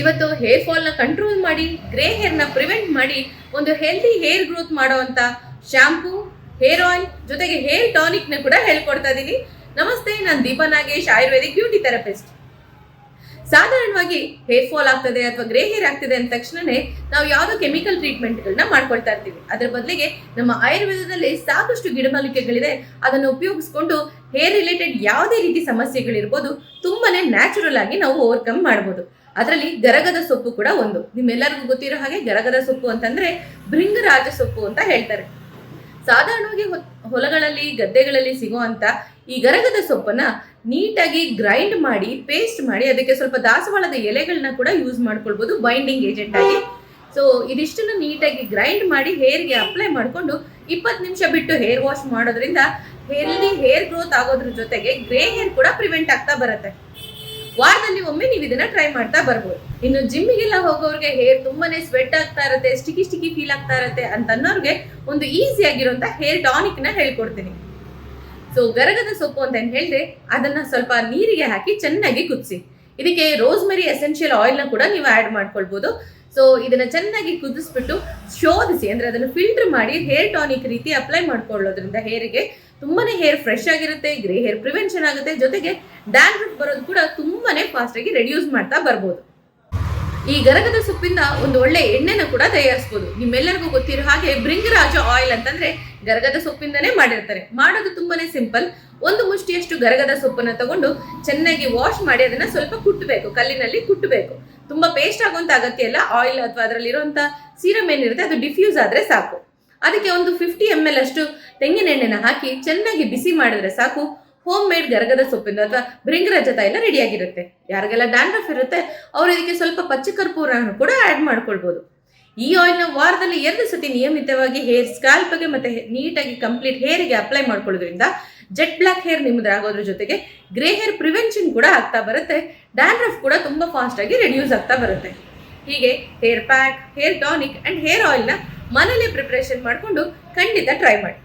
ಇವತ್ತು hair ಫಾಲ್ನ control ಮಾಡಿ grey ಹೇರ್ನ prevent ಮಾಡಿ ಒಂದು ಹೆಲ್ದಿ ಹೇರ್ ಗ್ರೋತ್ ಮಾಡುವಂತ ಶಾಂಪೂ, ಹೇರ್ ಆಯಿಲ್ ಜೊತೆಗೆ ಹೇರ್ ಟಾನಿಕ್ನ ಕೂಡ ಹೇಳ್ಕೊಡ್ತಾ ಇದ್ದೀನಿ. ನಮಸ್ತೆ, ನಾನು ದೀಪಾ ನಾಗೇಶ್, ಆಯುರ್ವೇದಿಕ್ ಬ್ಯೂಟಿ ಥೆರಪಿಸ್ಟ್. ಸಾಧಾರಣವಾಗಿ ಹೇರ್ ಫಾಲ್ ಆಗ್ತದೆ ಅಥವಾ ಗ್ರೇ ಹೇರ್ ಆಗ್ತಿದೆ ಅಂದ ತಕ್ಷಣನೇ ನಾವು ಯಾವುದೋ ಕೆಮಿಕಲ್ ಟ್ರೀಟ್ಮೆಂಟ್ಗಳನ್ನ ಮಾಡ್ಕೊಳ್ತಾ ಇರ್ತೀವಿ. ಅದರ ಬದಲಿಗೆ ನಮ್ಮ ಆಯುರ್ವೇದದಲ್ಲಿ ಸಾಕಷ್ಟು ಗಿಡಮೂಲಿಕೆಗಳಿದೆ. ಅದನ್ನು ಉಪಯೋಗಿಸ್ಕೊಂಡು ಹೇರ್ ರಿಲೇಟೆಡ್ ಯಾವುದೇ ರೀತಿ ಸಮಸ್ಯೆಗಳಿರ್ಬೋದು ತುಂಬಾನೇ ನ್ಯಾಚುರಲ್ ಆಗಿ ನಾವು ಓವರ್ಕಮ್ ಮಾಡ್ಬೋದು. ಅದರಲ್ಲಿ ಗರಗದ ಸೊಪ್ಪು ಕೂಡ ಒಂದು. ನಿಮ್ಮೆಲ್ಲರಿಗೂ ಗೊತ್ತಿರೋ ಹಾಗೆ ಗರಗದ ಸೊಪ್ಪು ಅಂತಂದ್ರೆ ಭೃಂಗರಾಜ ಸೊಪ್ಪು ಅಂತ ಹೇಳ್ತಾರೆ. ಸಾಧಾರಣವಾಗಿ ಹೊಲಗಳಲ್ಲಿ ಗದ್ದೆಗಳಲ್ಲಿ ಸಿಗುವಂತ ಈ ಗರಗದ ಸೊಪ್ಪನ್ನ ನೀಟಾಗಿ ಗ್ರೈಂಡ್ ಮಾಡಿ ಪೇಸ್ಟ್ ಮಾಡಿ ಅದಕ್ಕೆ ಸ್ವಲ್ಪ ದಾಸವಾಳದ ಎಲೆಗಳನ್ನ ಕೂಡ ಯೂಸ್ ಮಾಡ್ಕೊಳ್ಬಹುದು ಬೈಂಡಿಂಗ್ ಏಜೆಂಟ್ ಆಗಿ. ಸೊ ಇದಿಷ್ಟನ್ನು ನೀಟಾಗಿ ಗ್ರೈಂಡ್ ಮಾಡಿ ಹೇರ್ಗೆ ಅಪ್ಲೈ ಮಾಡಿಕೊಂಡು 20 ನಿಮಿಷ ಬಿಟ್ಟು ಹೇರ್ ವಾಶ್ ಮಾಡೋದ್ರಿಂದ ಹೆಲ್ದಿ ಹೇರ್ ಗ್ರೋತ್ ಆಗೋದ್ರ ಜೊತೆಗೆ ಗ್ರೇ ಹೇರ್ ಕೂಡ ಪ್ರಿವೆಂಟ್ ಆಗ್ತಾ ಬರುತ್ತೆ. ವಾರದಲ್ಲಿ ಒಮ್ಮೆ ನೀವು ಇದನ್ನ ಟ್ರೈ ಮಾಡ್ತಾ ಬರ್ಬೋದು. ಇನ್ನು ಜಿಮ್ಮಿಗೆಲ್ಲ ಹೋಗೋರಿಗೆ ಹೇರ್ ತುಂಬಾನೇ ಸ್ವೆಟ್ ಆಗ್ತಾ ಇರುತ್ತೆ, ಸ್ಟಿಕಿ ಫೀಲ್ ಆಗ್ತಾ ಇರುತ್ತೆ ಅಂತ ಅನ್ನೋರ್ಗೆ ಒಂದು ಈಸಿ ಆಗಿರುವಂತ ಹೇರ್ ಟಾನಿಕ್ ನ ಹೇಳ್ಕೊಡ್ತೀನಿ. ಸೊ ಗರಗದ ಸೊಪ್ಪು ಅಂತ ಏನ್ ಹೇಳಿದ್ರೆ ಅದನ್ನ ಸ್ವಲ್ಪ ನೀರಿಗೆ ಹಾಕಿ ಚೆನ್ನಾಗಿ ಕುದಿಸಿ, ಇದಕ್ಕೆ ರೋಸ್ಮೆರಿ ಎಸೆನ್ಷಿಯಲ್ ಆಯಿಲ್ ನ ಕೂಡ ನೀವು ಆಡ್ ಮಾಡ್ಕೊಳ್ಬಹುದು. ಸೊ ಇದನ್ನ ಚೆನ್ನಾಗಿ ಕುದಿಸ್ಬಿಟ್ಟು ಶೋಧಿಸಿ, ಅಂದ್ರೆ ಅದನ್ನು ಫಿಲ್ಟರ್ ಮಾಡಿ ಹೇರ್ ಟಾನಿಕ್ ರೀತಿ ಅಪ್ಲೈ ಮಾಡ್ಕೊಳ್ಳೋದ್ರಿಂದ ಹೇರಿಗೆ ತುಂಬಾನೇ ಹೇರ್ ಫ್ರೆಶ್ ಆಗಿರುತ್ತೆ, ಗ್ರೇ ಹೇರ್ ಪ್ರಿವೆನ್ಷನ್ ಆಗುತ್ತೆ, ಜೊತೆಗೆ ಡ್ಯಾಂಡ್ರಫ್ ಬರೋದು ಕೂಡ ತುಂಬಾನೇ ಫಾಸ್ಟ್ ಆಗಿ ರೆಡ್ಯೂಸ್ ಮಾಡ್ತಾ ಬರ್ಬೋದು. ಈ ಗರಗದ ಸೊಪ್ಪಿಂದ ಒಂದು ಒಳ್ಳೆ ಎಣ್ಣೆನ ಕೂಡ ತಯಾರಿಸಬಹುದು. ನಿಮ್ಮೆಲ್ಲರಿಗೂ ಗೊತ್ತಿರೋ ಹಾಗೆ ಭೃಂಗರಾಜ ಆಯಿಲ್ ಅಂತಂದ್ರೆ ಗರಗದ ಸೊಪ್ಪಿಂದನೇ ಮಾಡಿರ್ತಾರೆ. ಮಾಡೋದು ತುಂಬಾನೇ ಸಿಂಪಲ್. ಒಂದು ಮುಷ್ಟಿಯಷ್ಟು ಗರಗದ ಸೊಪ್ಪನ್ನ ತಗೊಂಡು ಚೆನ್ನಾಗಿ ವಾಶ್ ಮಾಡಿ ಅದನ್ನ ಸ್ವಲ್ಪ ಕುಟ್ಟಬೇಕು, ಕಲ್ಲಿನಲ್ಲಿ ಕುಟ್ಟಬೇಕು. ತುಂಬಾ ಪೇಸ್ಟ್ ಆಗುವಂತ ಅಗತ್ಯ ಇಲ್ಲ. ಆಯಿಲ್ ಅಥವಾ ಅದರಲ್ಲಿರುವಂತ ಸೀರಮ್ ಏನಿರುತ್ತೆ ಅದು ಡಿಫ್ಯೂಸ್ ಆದ್ರೆ ಸಾಕು. ಅದಕ್ಕೆ ಒಂದು 50 ml ಅಷ್ಟು ತೆಂಗಿನ ಎಣ್ಣೆನ ಹಾಕಿ ಚೆನ್ನಾಗಿ ಬಿಸಿ ಮಾಡಿದ್ರೆ ಸಾಕು. ಹೋಮ್ ಮೇಡ್ ಗರಗದ ಸೊಪ್ಪಿಂದ ಅಥವಾ ಭೃಂಗರಾಜ ತೈಲ ರೆಡಿ ಆಗಿರುತ್ತೆ. ಯಾರಿಗೆಲ್ಲ ಡ್ಯಾಂಡ್ರಫ್ ಇರುತ್ತೆ ಅವರು ಇದಕ್ಕೆ ಸ್ವಲ್ಪ ಪಚ್ಚ ಕರ್ಪೂರವನ್ನು ಕೂಡ ಆಡ್ ಮಾಡ್ಕೊಳ್ಬಹುದು. ಈ ಆಯಿಲ್ನ ವಾರದಲ್ಲಿ 2 ಸತಿ ನಿಯಮಿತವಾಗಿ ಹೇರ್ ಸ್ಕ್ಯಾಲ್ಪ್ಗೆ ಮತ್ತೆ ನೀಟಾಗಿ ಕಂಪ್ಲೀಟ್ ಹೇರಿಗೆ ಅಪ್ಲೈ ಮಾಡ್ಕೊಳ್ಳೋದ್ರಿಂದ ಜೆಟ್ ಬ್ಲಾಕ್ ಹೇರ್ ನಿಮ್ಮದಾಗೋದ್ರ ಜೊತೆಗೆ ಗ್ರೇ ಹೇರ್ ಪ್ರಿವೆನ್ಷನ್ ಕೂಡ ಆಗ್ತಾ ಬರುತ್ತೆ. ಡ್ಯಾಂಡ್ರಫ್ ಕೂಡ ತುಂಬಾ ಫಾಸ್ಟ್ ಆಗಿ ರೆಡ್ಯೂಸ್ ಆಗ್ತಾ ಬರುತ್ತೆ. ಹೀಗೆ hair pack, hair tonic and hair ಆಯಿಲ್ನ ಮನೇಲೆ ಪ್ರಿಪರೇಷನ್ ಮಾಡಿಕೊಂಡು ಖಂಡಿತ ಟ್ರೈ ಮಾಡಿ.